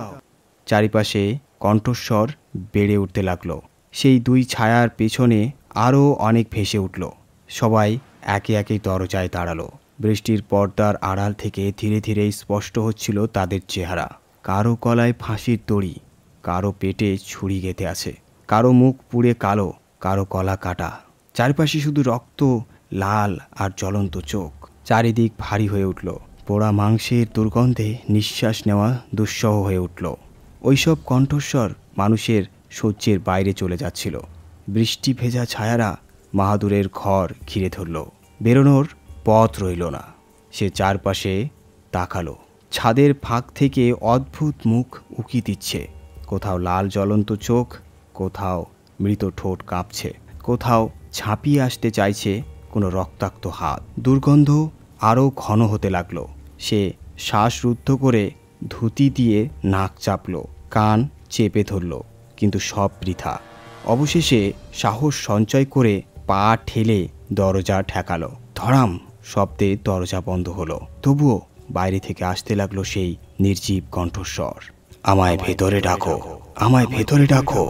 চারিপাশে কণ্ঠস্বর বেড়ে উঠতে লাগলো। সেই 2 ছায়ার পেছনে আরও অনেক ভেসে উঠল। সবাই একে একে দরজায় দাঁড়ালো। বৃষ্টির পর্দার আড়াল থেকে ধীরে ধীরে স্পষ্ট হচ্ছিল তাদের চেহারা। কারো গলায় ফাঁসির দড়ি, কারো পেটে ছুরি গেঁথে আছে, কারো মুখ পুড়ে কালো, কারো গলা কাটা। চারপাশে শুধু রক্ত, লাল আর জ্বলন্ত চোখ। চারিদিক ভারী হয়ে উঠল। পোড়া মাংসের দুর্গন্ধে নিঃশ্বাস নেওয়া দুঃসহ হয়ে উঠল। ওইসব কণ্ঠস্বর মানুষের সহ্যের বাইরে চলে যাচ্ছিল। বৃষ্টি ভেজা ছায়ারা মাহাদুরের ঘর ঘিরে ধরল। বেরোনোর পথ রইল না। সে চারপাশে তাকালো। ছাদের ফাঁক থেকে অদ্ভুত মুখ উকি দিচ্ছে। কোথাও লাল জ্বলন্ত চোখ, কোথাও মৃত ঠোঁট কাঁপছে, কোথাও ঝাঁপিয়ে আসতে চাইছে কোনো রক্তাক্ত হাত। দুর্গন্ধ আরও ঘন হতে লাগলো। সে শ্বাস রুদ্ধ করে ধুতি দিয়ে নাক চাপল, কান চেপে ধরল, কিন্তু সব বৃথা। অবশেষে সাহস সঞ্চয় করে পা ঠেলে দরজা ঠেকালো। ধড়াম শব্দে দরজা বন্ধ হলো। তবুও বাইরে থেকে আসতে লাগলো সেই নির্জীব কণ্ঠস্বর, আমায় ভেতরে ডাকো, আমায় ভেতরে ডাকো।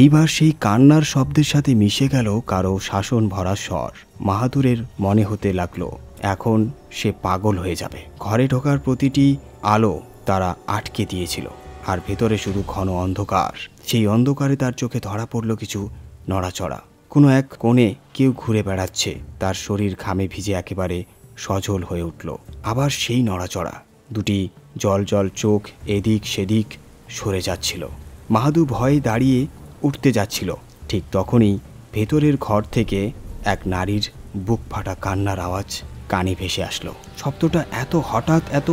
এইবার সেই কান্নার শব্দের সাথে মিশে গেল কারো শাসন ভরা স্বর। মাহাদুরের মনে হতে লাগলো এখন সে পাগল হয়ে যাবে। ঘরে ঢোকার প্রতিটি আলো তারা আটকে দিয়েছিল, আর ভেতরে শুধু ঘন অন্ধকার। সেই অন্ধকারে তার চোখে ধরা পড়ল কিছু নড়াচড়া। কোনো এক কোণে কেউ ঘুরে বেড়াচ্ছে। তার শরীর ঘামে ভিজে একেবারে সজল হয়ে উঠল। আবার সেই নড়াচড়া। 2টি জল জল চোখ এদিক সেদিক সরে যাচ্ছিল। মাহাদু ভয়ে দাঁড়িয়ে উঠতে যাচ্ছিল। ঠিক তখনই ভেতরের ঘর থেকে এক নারীর বুক ফাটা কান্নার আওয়াজ কানে ভেসে আসলো। শব্দটা এত হঠাৎ, এত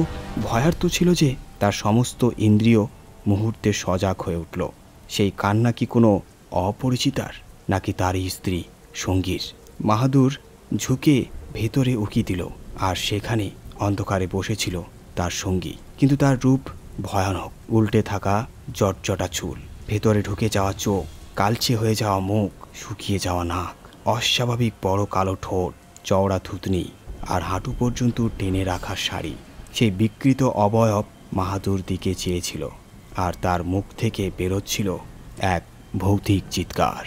ভয়ার্ত ছিল যে তার সমস্ত ইন্দ্রিয় মুহূর্তে সজাগ হয়ে উঠল। সেই কান্না কি কোনো অপরিচিতার, নাকি তারই স্ত্রী সঙ্গীর? মাহাদুর ঝুঁকে ভেতরে উকি দিল, আর সেখানে অন্ধকারে বসেছিল তার সঙ্গী। কিন্তু তার রূপ ভয়ানক। উল্টে থাকা জটজটা চুল, ভেতরে ঢুকে যাওয়া চোখ, কালচে হয়ে যাওয়া মুখ, শুকিয়ে যাওয়া নাক, অস্বাভাবিক বড় কালো ঠোঁট, চওড়া থুতনি, আর হাঁটু পর্যন্ত টেনে রাখা শাড়ি। সেই বিকৃত অবয়ব মাহাদুর দিকে চেয়েছিল, আর তার মুখ থেকে বেরোচ্ছিল এক ভৌতিক চিৎকার।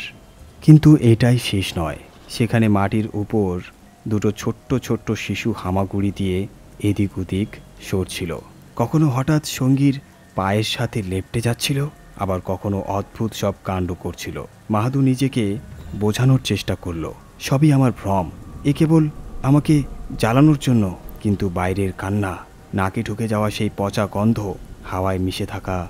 কিন্তু এটাই শেষ নয়। সেখানে মাটির উপর দুটো ছোট্ট ছোট্ট শিশু হামাগুড়ি দিয়ে এদিক ওদিক সরছিল। কখনো হঠাৎ সঙ্গীর পায়ের সাথে লেপ্টে যাচ্ছিল, আবার কখনো অদ্ভুত সব কাণ্ড করছিল। মাহাদু নিজেকে বোঝানোর চেষ্টা করল, সবই আমার ভ্রম, এ কেবল আমাকে জ্বালানোর জন্য। কিন্তু বাইরের কান্না, নাকে ঢুকে যাওয়া সেই পচা গন্ধ, হাওয়ায় মিশে থাকা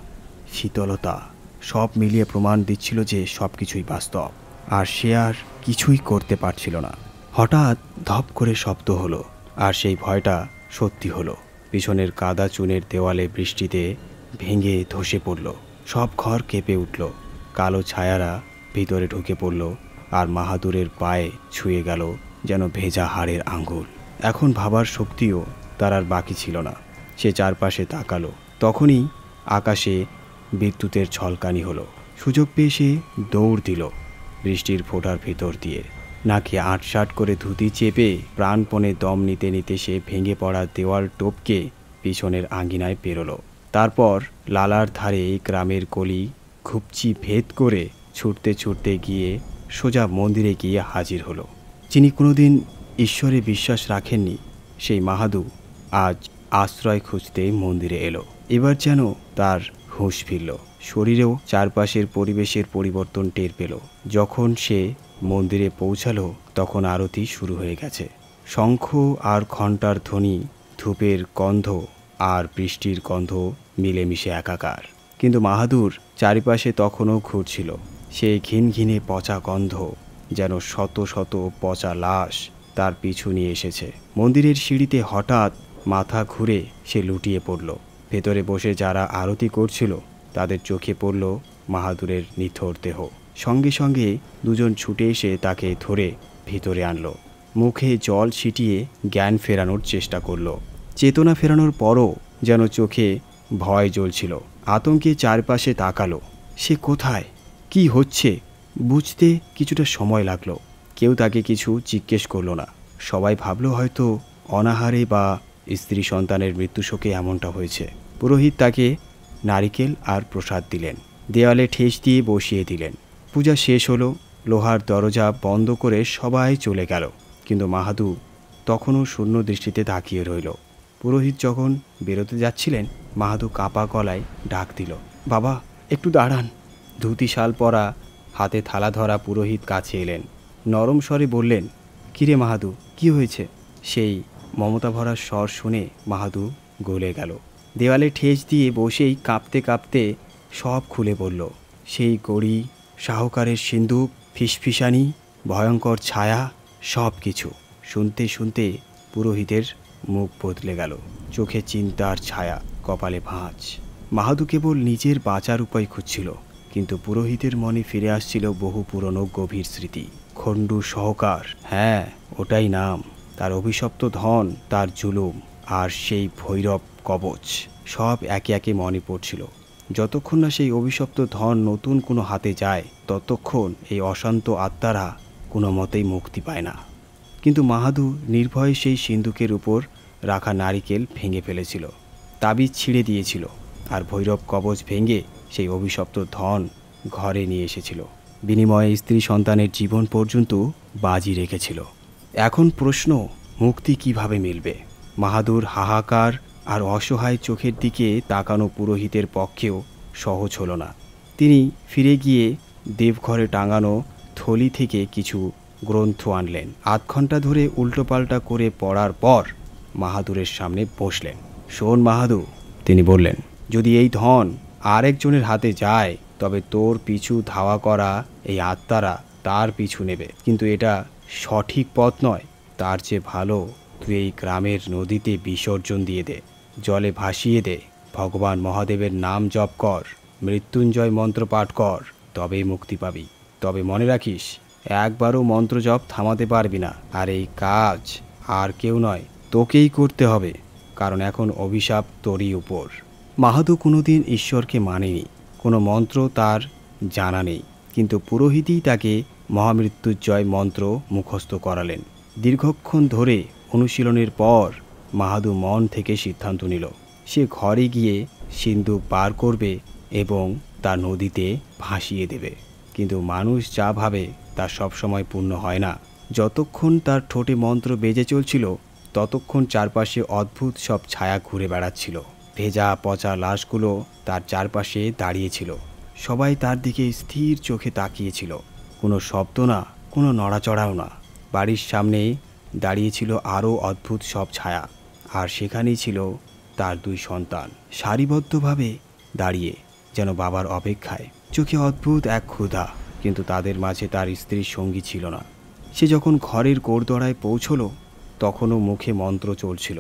শীতলতা, সব মিলিয়ে প্রমাণ দিচ্ছিল যে সব কিছুই বাস্তব, আর সে আর কিছুই করতে পারছিল না। হঠাৎ ধপ করে শব্দ হলো, আর সেই ভয়টা সত্যি হলো। পিছনের কাদা চুনের দেওয়ালে বৃষ্টিতে ভেঙে ধসে পড়ল। সব ঘর কেঁপে উঠল। কালো ছায়ারা ভিতরে ঢুকে পড়ল, আর মাহাদুরের পায়ে ছুঁয়ে গেল যেন ভেজা হাড়ের আঙ্গুল। এখন ভাবার শক্তিও তার আর বাকি ছিল না। সে চারপাশে তাকালো। তখনই আকাশে বিদ্যুতের ঝলকানি হলো। সুযোগ পেয়ে সে দৌড় দিল বৃষ্টির ফোঁটার ভেতর দিয়ে। নাকে আটসাট করে ধুতি চেপে প্রাণপণে দম নিতে নিতে সে ভেঙে পড়া দেওয়াল টপকে পিছনের আঙ্গিনায় পেরোলো। তারপর লালার ধারে গ্রামের গলি ঘুপচি ভেদ করে ছুটতে ছুটতে গিয়ে সোজা মন্দিরে গিয়ে হাজির হলো। যিনি কোনোদিন ঈশ্বরে বিশ্বাস রাখেননি, সেই মাহাদু আজ আশ্রয় খুঁজতে মন্দিরে এলো। এবার যেন তার হুঁশ ফিরল। শরীরেও চারপাশের পরিবেশের পরিবর্তন টের পেল। যখন সে মন্দিরে পৌঁছালো, তখন আরতি শুরু হয়ে গেছে। শঙ্খ আর ঘণ্টার ধ্বনি, ধূপের গন্ধ আর বৃষ্টির গন্ধ মিলেমিশে একাকার। কিন্তু মাহাদুর চারিপাশে তখনও ঘুরছিল। সেই ঘিনঘিনে পচা গন্ধ, যেন শত শত পচা লাশ তার পিছু নিয়ে এসেছে। মন্দিরের সিঁড়িতে হঠাৎ মাথা ঘুরে সে লুটিয়ে পড়ল। ভেতরে বসে যারা আরতি করছিল, তাদের চোখে পড়ল মাহাদুরের নিথর দেহ। সঙ্গে সঙ্গে দুজন ছুটে এসে তাকে ধরে ভিতরে আনলো। মুখে জল ছিটিয়ে জ্ঞান ফেরানোর চেষ্টা করল। চেতনা ফেরানোর পরও যেন চোখে ভয় জ্বলছিল। আতঙ্কে চারপাশে তাকালো। সে কোথায়, কি হচ্ছে বুঝতে কিছুটা সময় লাগলো। কেউ তাকে কিছু জিজ্ঞেস করলো না। সবাই ভাবলো হয়তো অনাহারে বা স্ত্রী সন্তানের মৃত্যুশোকে এমনটা হয়েছে। পুরোহিত তাকে নারিকেল আর প্রসাদ দিলেন, দেওয়ালে ঠেস দিয়ে বসিয়ে দিলেন। পূজা শেষ হলো। লোহার দরজা বন্ধ করে সবাই চলে গেল। কিন্তু মাহাদু তখনও শূন্য দৃষ্টিতে তাকিয়ে রইল। পুরোহিত যখন বেরোতে যাচ্ছিলেন, মাহাদু কাঁপা গলায় ডাক দিল, বাবা একটু দাঁড়ান। ধুতি শাল পরা, হাতে থালা ধরা পুরোহিত কাছে এলেন। নরম স্বরে বললেন, কিরে মাহাদু, কি হয়েছে? সেই মমতা ভরা স্বর শুনে মাহাদু গলে গেল। দেওয়ালে ঠেস দিয়ে বসেই কাঁপতে কাঁপতে সব খুলে পড়ল। সেই গড়ি, শাহকারের সিন্দুক, ফিসফিসানি, ভয়ঙ্কর ছায়া, সব কিছু। শুনতে শুনতে পুরোহিতের মুখ বদলে গেল। চোখে চিন্তার ছায়া, কপালে ভাঁজ। মাহাদু কেবল নিজের বাঁচার উপায় খুঁজছিল, কিন্তু পুরোহিতের মনে ফিরে আসছিল বহু পুরনো গভীর স্মৃতি। খণ্ডু সহকার, হ্যাঁ ওটাই নাম। তার অভিশপ্ত ধন, তার জুলুম, আর সেই ভৈরব কবচ, সব একে একে মনে পড়ছিল। যতক্ষণ না সেই অভিশপ্ত ধন নতুন কোনো হাতে যায়, ততক্ষণ এই অশান্ত আত্মারা কোনো মতেই মুক্তি পায় না। কিন্তু মাহাদু নির্ভয়ে সেই সিন্দুকের উপর রাখা নারিকেল ভেঙে ফেলেছিল, তাবিজ ছিঁড়ে দিয়েছিল, আর ভৈরব কবচ ভেঙে সেই অভিশপ্ত ধন ঘরে নিয়ে এসেছিল। বিনিময়ে স্ত্রী সন্তানের জীবন পর্যন্ত বাজি রেখেছিল। এখন প্রশ্ন, মুক্তি কিভাবে মিলবে? মাহাদুর হাহাকার আর অসহায় চোখের দিকে তাকানো পুরোহিতের পক্ষেও সহজ হলো না। তিনি ফিরে গিয়ে দেবঘরে টাঙানো থলি থেকে কিছু গ্রন্থ আনলেন। আধ ঘন্টা ধরে উল্টোপাল্টা করে পড়ার পর মাহাদুরের সামনে বসলেন। শোন মাহাদু, তিনি বললেন, যদি এই ধন আরেকজনের হাতে যায়, তবে তোর পিছু ধাওয়া করা এই আত্মারা তার পিছু নেবে। কিন্তু এটা সঠিক পথ নয়। তার চেয়ে ভালো তুই এই গ্রামের নদীতে বিসর্জন দিয়ে দে, জলে ভাসিয়ে দে। ভগবান মহাদেবের নাম জপ কর, মৃত্যুঞ্জয় মন্ত্র পাঠ কর, তবেই মুক্তি পাবি। তবে মনে রাখিস, একবারও মন্ত্র জপ থামাতে পারবি না। আর এই কাজ আর কেউ নয়, তোকেই করতে হবে, কারণ এখন অভিশাপ তোরই উপর। মাহাদু কোনোদিন ঈশ্বরকে মানেনি, কোনো মন্ত্র তার জানা নেই, কিন্তু পুরোহিতই তাকে মহামৃত্যুঞ্জয় মন্ত্র মুখস্থ করালেন। দীর্ঘক্ষণ ধরে অনুশীলনের পর মাহাদু মন থেকে সিদ্ধান্ত নিল সে ঘরে গিয়ে সিন্ধুক বার করবে এবং তা নদীতে ভাসিয়ে দেবে। কিন্তু মানুষ যা ভাবে তা সবসময় পূর্ণ হয় না। যতক্ষণ তার ঠোঁটে মন্ত্র বেজে চলছিল ততক্ষণ চারপাশে অদ্ভুত সব ছায়া ঘুরে বেড়াচ্ছিল। ভেজা পচা লাশগুলো তার চারপাশে দাঁড়িয়েছিল। সবাই তার দিকে স্থির চোখে তাকিয়েছিল। কোনো শব্দ না, কোনো নড়াচড়াও না। বাড়ির সামনে দাঁড়িয়েছিল আরও অদ্ভুত সব ছায়া, আর সেখানেই ছিল তার দুই সন্তান, সারিবদ্ধভাবে দাঁড়িয়ে যেন বাবার অপেক্ষায়। চোখে অদ্ভুত এক ক্ষুধা, কিন্তু তাদের মাঝে তার স্ত্রীর সঙ্গী ছিল না। সে যখন ঘরের গোড়দড়ায় পৌঁছল তখনও মুখে মন্ত্র চলছিল।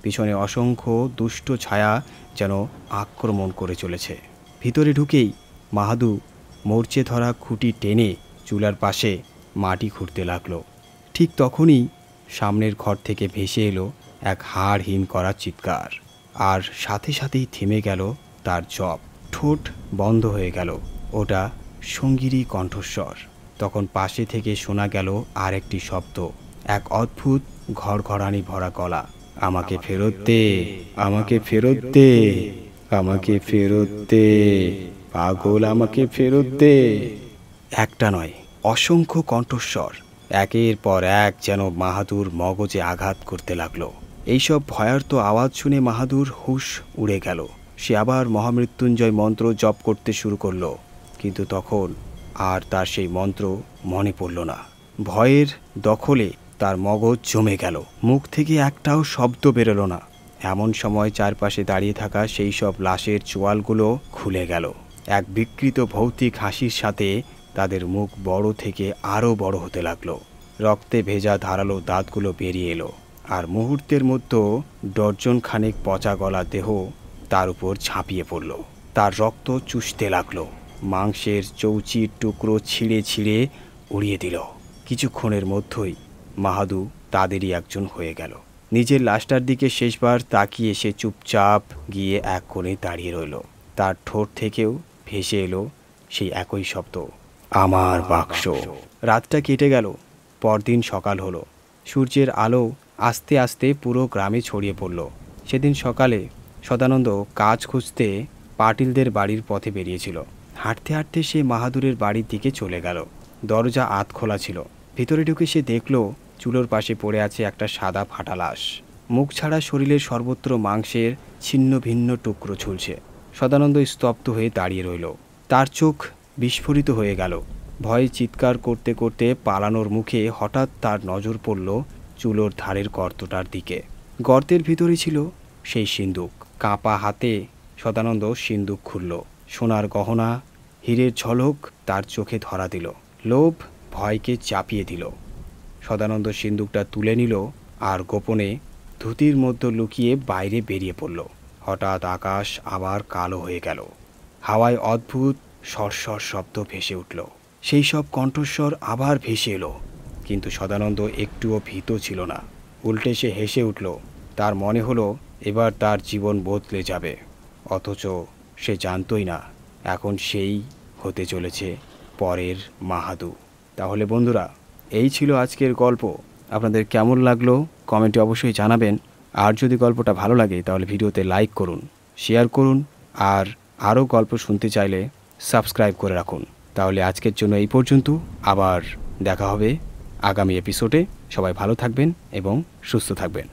পিছনে অসংখ্য দুষ্ট ছায়া যেন আক্রমণ করে চলেছে। ভিতরে ঢুকেই মাহাদু মরচে ধরা খুঁটি টেনে চুলার পাশে মাটি খুঁড়তে লাগলো। ঠিক তখনই সামনের ঘর থেকে ভেসে এলো এক হাড়হীন করা চিৎকার, আর সাথে সাথেই থেমে গেল তার জপ। ঠোঁট বন্ধ হয়ে গেল। ওটা সঙ্গীরই কণ্ঠস্বর। তখন পাশে থেকে শোনা গেল আর একটি শব্দ, এক অদ্ভুত ঘড়ঘড়ানি ভরা গলা, আমাকে ফেরত দে, আমাকে ফেরত দে, আমাকে ফেরত দে, পাগল আমাকে ফেরত দে। একটা নয়, অসংখ্য কণ্ঠস্বর একের পর এক যেন মাহাদুর মগজে আঘাত করতে লাগলো। এইসব ভয়ার্ত আওয়াজ শুনে মাহাদুর হুঁশ উড়ে গেল। সে আবার মহামৃত্যুঞ্জয় মন্ত্র জপ করতে শুরু করলো, কিন্তু তখন আর তার সেই মন্ত্র মনে পড়ল না। ভয়ের দখলে তার মগজ জমে গেল। মুখ থেকে একটাও শব্দ বেরোলো না। এমন সময় চারপাশে দাঁড়িয়ে থাকা সেই সব লাশের চোয়ালগুলো খুলে গেল। এক বিকৃত ভৌতিক হাসির সাথে তাদের মুখ বড় থেকে আরও বড় হতে লাগলো। রক্তে ভেজা ধারালো দাঁতগুলো বেরিয়ে এলো, আর মুহূর্তের মধ্যে ডর্জন খানেক পচা গলা দেহ তার উপর ঝাঁপিয়ে পড়ল। তার রক্ত চুষতে লাগলো, মাংসের চৌচির টুকরো ছিঁড়ে ছিঁড়ে উড়িয়ে দিল। কিছুক্ষণের মধ্যেই মাহাদু তাদেরই একজন হয়ে গেল। নিজের লাশটার দিকে শেষবার তাকিয়ে সে চুপচাপ গিয়ে এক কোণে দাঁড়িয়ে রইল। তার ঠোঁট থেকেও ভেসে এলো সেই একই শব্দ, আমার বাক্স। রাতটা কেটে গেল। পরদিন সকাল হলো। সূর্যের আলো আস্তে আস্তে পুরো গ্রামে ছড়িয়ে পড়ল। সেদিন সকালে সদানন্দ কাজ খুঁজতে পাটিলদের বাড়ির পথে বেরিয়েছিল। হাঁটতে হাঁটতে সে মাহাদুরের বাড়ির দিকে চলে গেল। দরজা আধ খোলা ছিল। ভিতরে ঢুকে সে দেখল চুলোর পাশে পড়ে আছে একটা সাদা ফাটা লাশ। মুখ ছাড়া শরীরের সর্বত্র মাংসের ছিন্ন ভিন্ন টুকরো ঝুলছে। সদানন্দ স্তব্ধ হয়ে দাঁড়িয়ে রইল। তার চোখ বিস্ফোরিত হয়ে গেল। ভয়ে চিৎকার করতে করতে পালানোর মুখে হঠাৎ তার নজর পড়ল চুলোর ধারের গর্তটার দিকে। গর্তের ভিতরে ছিল সেই সিন্দুক। কাঁপা হাতে সদানন্দ সিন্দুক খুলল। সোনার গহনা, হীরের ঝলক তার চোখে ধরা দিল। লোভ ভয়কে চাপিয়ে দিল। সদানন্দ সিন্দুকটা তুলে নিল আর গোপনে ধুতির মধ্যে লুকিয়ে বাইরে বেরিয়ে পড়ল। হঠাৎ আকাশ আবার কালো হয়ে গেল। হাওয়ায় অদ্ভুত সরসর শব্দ ভেসে উঠল। সেই সব কণ্ঠস্বর আবার ভেসে এলো, কিন্তু সদানন্দ একটুও ভীত ছিল না। উল্টে সে হেসে উঠল। তার মনে হলো এবার তার জীবন বদলে যাবে। অথচ সে জানতই না এখন সেই হতে চলেছে পরের মাহাদু। তাহলে বন্ধুরা, এই ছিল আজকের গল্প। আপনাদের কেমন লাগলো কমেন্টে অবশ্যই জানাবেন। আর যদি গল্পটা ভালো লাগে তাহলে ভিডিওতে লাইক করুন, শেয়ার করুন, আর আরও গল্প শুনতে চাইলে সাবস্ক্রাইব করে রাখুন। তাহলে আজকের জন্য এই পর্যন্ত। আবার দেখা হবে আগামী এপিসোডে। সবাই ভালো থাকবেন এবং সুস্থ থাকবেন।